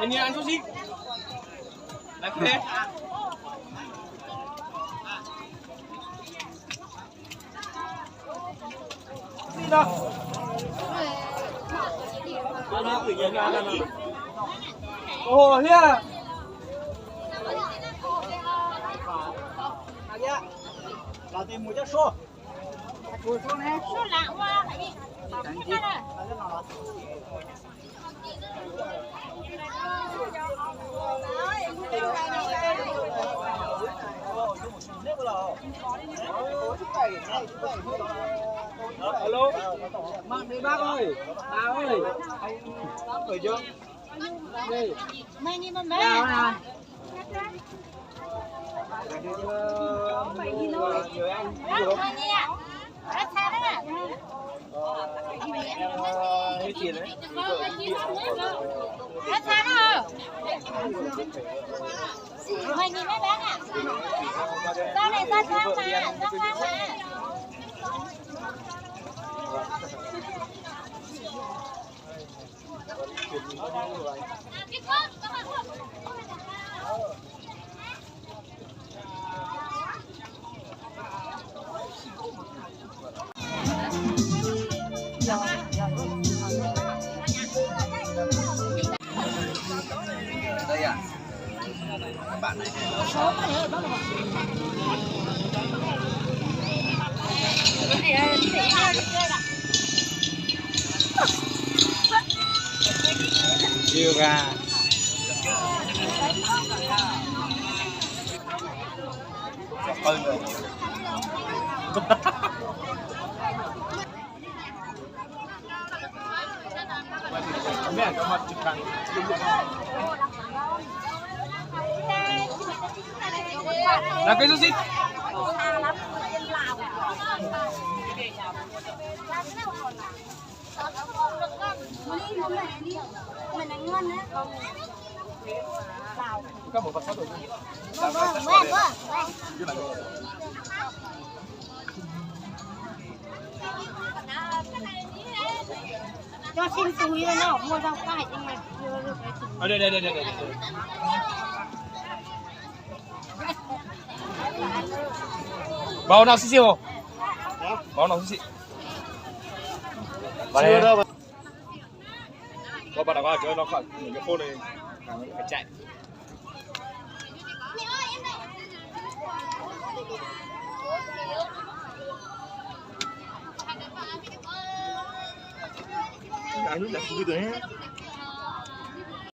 Ini ăn sushi. Là thế. Gì đâu? Ồ, thế à? là tìm một chiếc xô này số lạ quá phải đi Alo, mang đi bác ơi, bà ơi, anh khởi chưa? Đây, mày đi mà mẹ chào nè. mày đi à rất xa đấy à Hết tiền đấy. rất xa đó mày nhìn mấy bác à ra này ra sang mà Đây à? Các bạn này. Chưa ra. Hơn rồi. Mẹ có mặt chụp ảnh. Là cái sushi. Có một vật rồi. cho xin túi rồi nó mua rau cải nhưng mà chưa được cái túi. Ở đây. Bao nào xí xíu? Bao nào xí xíu? Chưa đâu. Có bạn nào qua chơi nó khỏi cái phone này phải chạy. Anh nước đặt cái gì đấy?